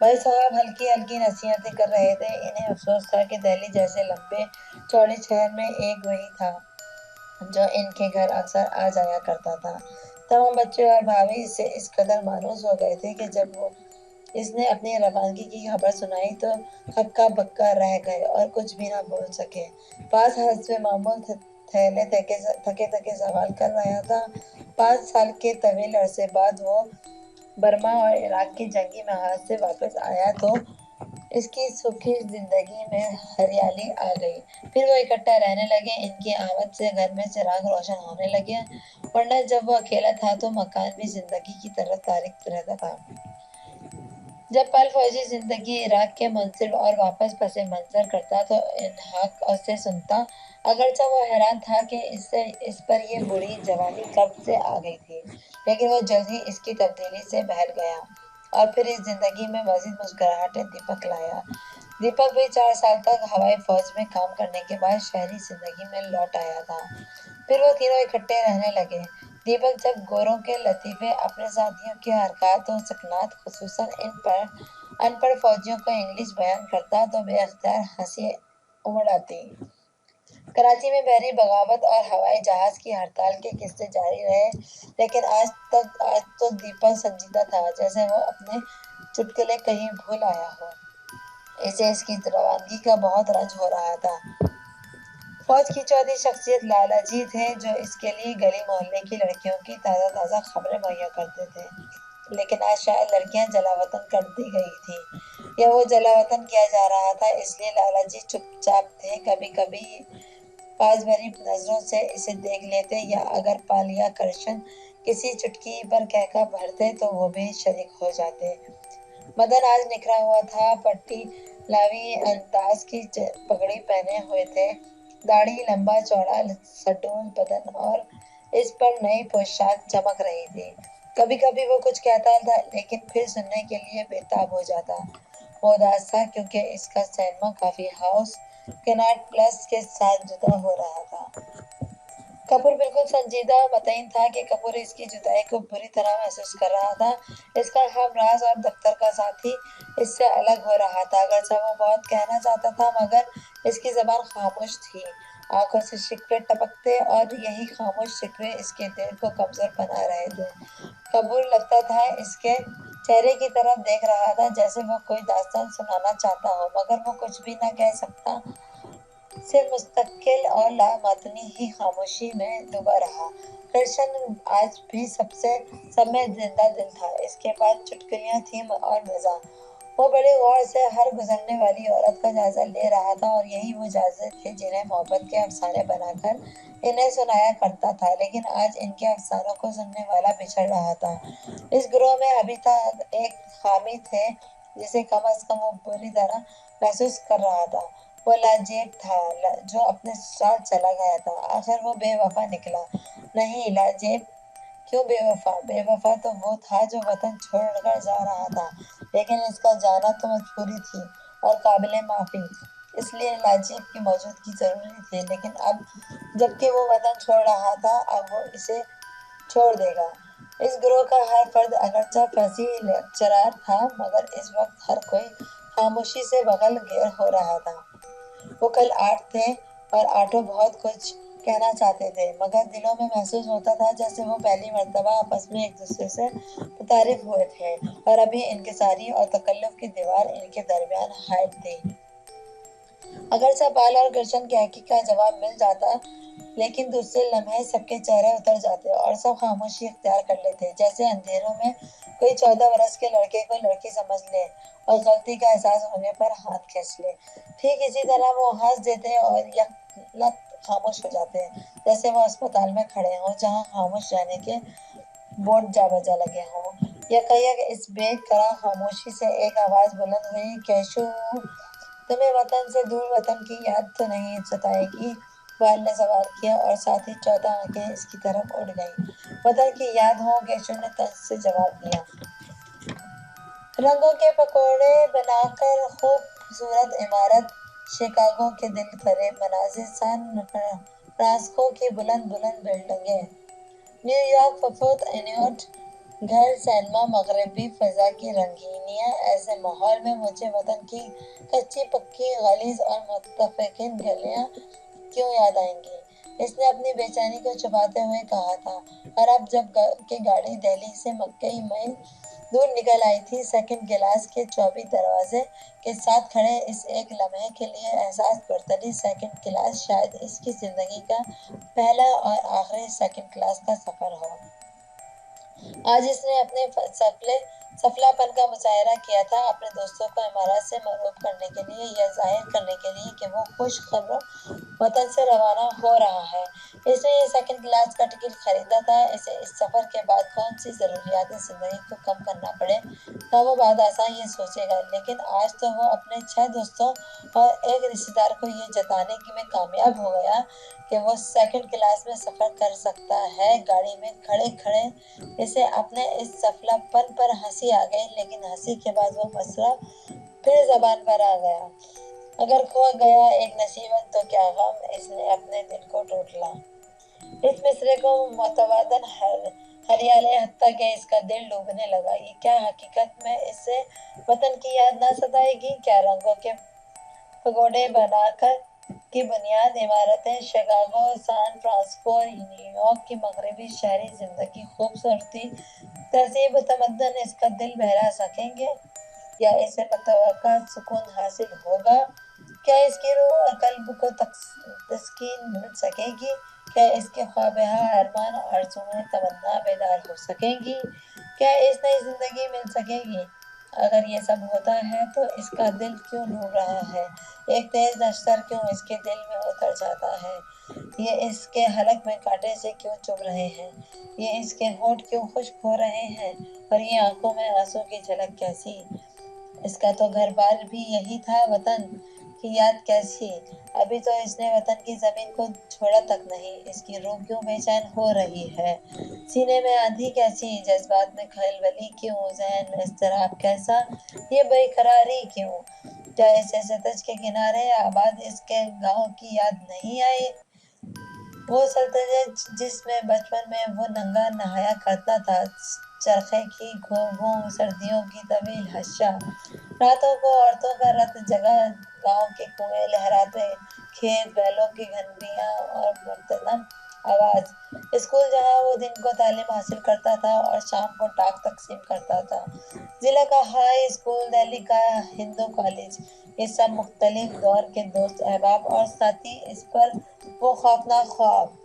بھائی صاحب ہلکی ہلکی نصیحتیں کر رہے تھے. انہیں افسوس تھا کہ دہلی جیسے لمبے چوڑے شہر میں ایک وہی تھا جو ان کے گھر اکثر آ جایا کرتا تھا. تمام بچے اور بھابھی اس سے اس قدر مانوس ہو گئے تھے کہ جب وہ اس نے اپنی روانگی کی خبر سنائی تو ہکا بکا رہ گئے اور کچھ بھی نہ بول سکے. پاس حسب معمول تھیلے تھکے تھکے سوال کر رہا تھا. 5 سال کے طویل عرصے بعد وہ برما اور عراق کی جنگی محاذ سے واپس آیا تو اس کی سکھی زندگی میں ہریالی آ گئی. پھر وہ اکٹھا رہنے لگے. ان کی آمد سے گھر میں چراغ روشن ہونے لگے، ورنہ جب وہ اکیلا تھا تو مکان بھی زندگی کی طرح تاریک رہتا تھا. جب پل فوجی زندگی عراق کے منصب اور واپس پس منظر کرتا تو انحاق سے سنتا. اگرچہ وہ حیران تھا کہ اس پر یہ بوڑھی جوانی کب سے آ گئی تھی، لیکن وہ جلد ہی اس کی تبدیلی سے بہل گیا اور پھر اس زندگی میں مزید مسکراہٹیں دیپک لایا. دیپک بھی 4 سال تک ہوائی فوج میں کام کرنے کے بعد شہری زندگی میں لوٹ آیا تھا. پھر وہ تینوں اکٹھے رہنے لگے. دیپک جب گوروں کے لطیفے اپنے ساتھیوں کی حرکات و سکنات خصوصاً ان پڑھ فوجیوں کو انگلش بیان کرتا تو بے اختیار ہنسی امڑ آتی. کراچی میں بحری بغاوت اور ہوائی جہاز کی ہڑتال کے قصے جاری رہے، لیکن آج تو دیپک سنجیدہ تھا جیسے وہ اپنے چٹکلے کہیں بھول آیا ہو. اسے اس کی روانگی کا بہت رنج ہو رہا تھا. فوج کی چوتھی شخصیت لالا جی تھے جو اس کے لیے گلی محلے کی لڑکیوں کی تازہ تازہ خبریں مہیا کرتے تھے. لیکن آج شاید لڑکیاں جلا وطن کر دی گئی تھی یا وہ جلا وطن کیا جا رہا تھا، اس لیے لالا جی چپ چاپ تھے. کبھی کبھی پاس بھری نظروں سے اسے دیکھ لیتے یا اگر پالیا کرشن کسی چٹکی پر کہکا بھرتے تو وہ بھی شریک ہو جاتے. مدن آج نکھرا ہوا تھا. پٹی لاوی انداز کی پگڑی پہنے ہوئے تھے، داڑھی لمبا چوڑا سڈول بدن اور اس پر نئی پوشاک چمک رہی تھی. کبھی کبھی وہ کچھ کہتا تھا لیکن پھر سننے کے لیے بےتاب ہو جاتا. وہ اداس تھا کیونکہ اس کا سینما کافی ہاؤس کناٹ پلس کے ساتھ جدا ہو رہا تھا. کپور بالکل سنجیدہ مطمئن تھا کہ کپور اس کی جدائی کو بری طرح محسوس کر رہا تھا. اس کا ہم راز اور دفتر کا ساتھی اس سے الگ ہو رہا تھا. اگرچہ وہ بہت کہنا چاہتا تھا مگر اس کی زبان خاموش تھی. آنکھوں سے شکوے ٹپکتے اور یہی خاموش شکوے اس کے دل کو کمزور بنا رہے تھے. کپور لگتا تھا اس کے چہرے کی طرف دیکھ رہا تھا جیسے وہ کوئی داستان سنانا چاہتا ہو مگر وہ کچھ بھی نہ کہہ سکتا. صرف مستقل اور لامعدنی ہی خاموشی میں ڈوبا رہا. کرشن آج بھی سب میں زندہ دل تھا. اس کے پاس چٹکلیاں تھیں اور مزاح. وہ بڑے غور سے ہر گزرنے والی عورت کا جائزہ لے رہا تھا اور یہی وہ جائزے تھے جنہیں محبت کے افسانے بنا کر انہیں سنایا کرتا تھا. لیکن آج ان کے افسانوں کو سننے والا بچھڑ رہا تھا. اس گروہ میں ابھی تک ایک حامی تھے جسے کم از کم وہ بری طرح محسوس کر رہا تھا. وہ لاجیب تھا جو اپنے ساتھ چلا گیا تھا. آخر وہ بے وفا نکلا. نہیں، لاجیب کیوں بے وفا؟ بے وفا تو وہ تھا جو وطن چھوڑ کر جا رہا تھا، لیکن اس کا جانا تو مجبوری تھی اور قابل معافی. اس لیے لاجیب کی موجودگی ضروری تھی. لیکن اب جبکہ وہ وطن چھوڑ رہا تھا اب وہ اسے چھوڑ دے گا. اس گروہ کا ہر فرد اگرچہ فصیح لیکچرار تھا مگر اس وقت ہر کوئی خاموشی سے بغل گیر ہو رہا تھا. وہ کل 8 تھے اور آٹھوں بہت کچھ کہنا چاہتے تھے مگر دلوں میں محسوس ہوتا تھا جیسے وہ پہلی مرتبہ آپس میں ایک دوسرے سے متعارف ہوئے تھے اور ابھی انکساری اور تکلف کی دیوار ان کے درمیان حائل تھی. اگرچہ پال اور کرشن کے حقیق کا جواب مل جاتا لیکن دوسرے لمحے سب کے چہرے اتر جاتے اور سب خاموشی اختیار کر لیتے جیسے اندھیروں میں کوئی 14 برس کے لڑکے کو لڑکی سمجھ لے اور غلطی کا احساس ہونے پر ہاتھ کھینچ لے. ٹھیک اسی طرح وہ ہنس دیتے اور یک لخت خاموش ہو جاتے جیسے وہ اسپتال میں کھڑے ہوں جہاں خاموش رہنے کے بورڈ جا بجا لگے ہوں. یکایک اس بے قرار خاموشی سے ایک آواز بلند ہوئی، کیشو تمہیں وطن سے دور وطن کی یاد تو نہیں ستائے گی؟ بال نے سوال کیا اور ساتھ ہی 14 آنکھیں اس کی طرف اڑ گئیں. وطن کی یاد ہو، کیشو نے طنز سے جواب دیا. رنگوں کے پکوڑے بنا کر خوبصورت عمارت، شکاگو کے دل فریب مناظر، سان فرانسسکو کی بلند بلند بلڈنگیں، نیو یارک ففتھ اینیوٹ گھر، سینما، مغربی فضا کی رنگینیاں، ایسے ماحول میں مجھے وطن کی کچی پکی غلیظ اور متفقین گلیاں کیوں یاد آئیں گی؟ اس نے اپنی بے چینی کو چھپاتے ہوئے کہا تھا۔ اور اب جب کہ گاڑی دہلی سے کئی میل دور نکل آئی تھی، سیکنڈ کلاس کے 24 دروازے کے ساتھ کھڑے اس ایک لمحے کے لیے احساس برتری سیکنڈ کلاس شاید اس کی زندگی کا پہلا اور آخری سیکنڈ کلاس کا سفر ہو۔ آج اس نے اپنے سفلا پن کا مظاہرہ کیا تھا، اپنے دوستوں کو امارات سے مرعوب کرنے کے لیے یا ظاہر کرنے کے لیے کہ وہ خوش خبر وطن سے روانہ ہو رہا ہے۔ اس نے یہ سیکنڈ کلاس کا ٹکٹ خریدا تھا۔ اسے اس سفر کے بعد کون سی ضروریات زندگی کو کم کرنا پڑے گا وہ بات آسان یہ سوچے گا، لیکن آج تو وہ اپنے 6 دوستوں اور ایک رشتے دار کو یہ جتانے میں کامیاب ہو گیا کہ وہ سیکنڈ کلاس میں سفر کر سکتا ہے۔ گاڑی میں کھڑے کھڑے اسے اپنے اس سفلا پن پر ہنسی آ گئی، لیکن ہنسی کے بعد وہ مسئلہ پھر زبان پر آ گیا۔ اگر کھو گیا ایک نصیبت تو کیا غم، اس نے اپنے دل کو ٹوٹلا۔ اس مصرعے کو متوازن ہریالے حتیٰ کہ اس کا دل ڈوبنے لگا۔ یہ کیا حقیقت میں اسے وطن کی یاد نہ ستائے گی؟ کیا رنگوں کے پگوڈے بنا کر کی بنیاد عمارتیں Chicago, San Francisco, new York کی مغربی شہری زندگی خوبصورتی، تہذیب و تمدن اس کا دل بہلا سکیں گے؟ یا اسے متوقع سکون حاصل ہوگا؟ کیا اس کی روح اور قلب کو تسکین مل سکے گی؟ کیا اس کے خوابہ ارمان، آرزوئیں، تمنا بیدار ہو سکیں گی؟ کیا اس نئی زندگی مل سکے گی؟ اگر یہ سب ہوتا ہے تو اس کا دل کیوں ڈوب رہا ہے؟ ایک تیز نشتر کیوں اس کے دل میں اتر جاتا ہے؟ یہ اس کے حلق میں کانٹے سے کیوں چبھ رہے ہیں؟ یہ اس کے ہونٹ کیوں خشک ہو رہے ہیں؟ اور یہ آنکھوں میں آنسو کی جھلک کیسی؟ اس کا تو گھر بار بھی یہی تھا، وطن کی یاد کیسی؟ ابھی تو اس نے وطن کی زمین کو چھوڑا تک نہیں۔ اس کی روح کیوں بے چین ہو رہی ہے؟ سینے میں آندھی کیسی؟ جذبات میں کھلبلی کیوں؟ ذہن میں اضطراب کیسا؟ یہ بے قراری کیوں؟ کیا اسے ستلج کے کنارے آباد اس کے گاؤں کی یاد نہیں آئی؟ وہ سلطنت جس میں بچپن میں وہ ننگا نہایا کرتا تھا، چرخے کی گھوں سردیوں کی طویل حشا راتوں کو، عورتوں کا رت جگا گاؤں کے کنویں، لہراتے کھیت، بیلوں کی گھنٹیاں اور منتظم آواز، اسکول جہاں وہ دن کو تعلیم حاصل کرتا تھا اور شام کو ٹاک تقسیم کرتا تھا، ضلع کا ہائی اسکول، دہلی کا ہندو کالج، یہ سب مختلف دور کے دوست احباب اور ساتھی، اس پر وہ خوفناک خواب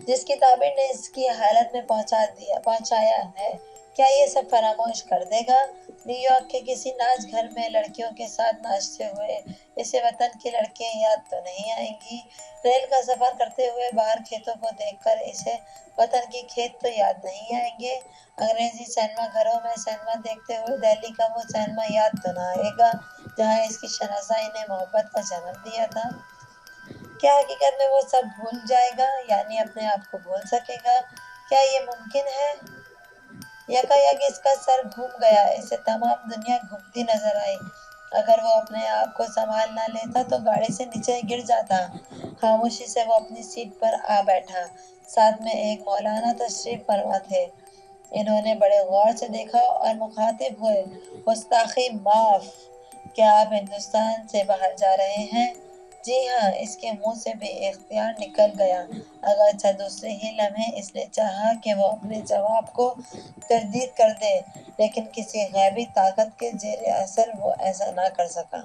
جس کی تعبیر نے اس کی حالت میں پہنچایا ہے، کیا یہ سب فراموش کر دے گا؟ نیو یارک کے کسی ناچ گھر میں لڑکیوں کے ساتھ ناچتے ہوئے اسے وطن کی لڑکیاں یاد تو نہیں آئیں گی؟ ریل کا سفر کرتے ہوئے باہر کھیتوں کو دیکھ کر اسے وطن کے کھیت تو یاد نہیں آئیں گے؟ انگریزی سینما گھروں میں سینما دیکھتے ہوئے دہلی کا وہ سینما یاد تو نہ آئے گا جہاں اس کی شناسائی نے محبت کا جنم دیا تھا؟ کیا حقیقت میں وہ سب بھول جائے گا، یعنی اپنے آپ کو بھول سکے گا؟ کیا یہ ممکن ہے؟ یکایک اس کا سر گھوم گیا، اسے تمام دنیا گھومتی نظر آئی۔ اگر وہ اپنے آپ کو سنبھال نہ لیتا تو گاڑی سے نیچے گر جاتا۔ خاموشی سے وہ اپنی سیٹ پر آ بیٹھا۔ ساتھ میں ایک مولانا تشریف فرما تھے۔ انہوں نے بڑے غور سے دیکھا اور مخاطب ہوئے، گستاخی معاف، کیا آپ ہندوستان سے باہر جا رہے ہیں؟ جی ہاں، اس کے منہ سے بے اختیار نکل گیا، اگرچہ دوسرے ہی لمحے اس نے چاہا کہ وہ اپنے جواب کو تردید کر دے، لیکن کسی غیبی طاقت کے زیر اثر وہ ایسا نہ کر سکا۔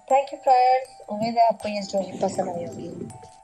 تھینک یو فرینڈز، امید ہے آپ کو یہ اسٹوری پسند آئی ہوگی۔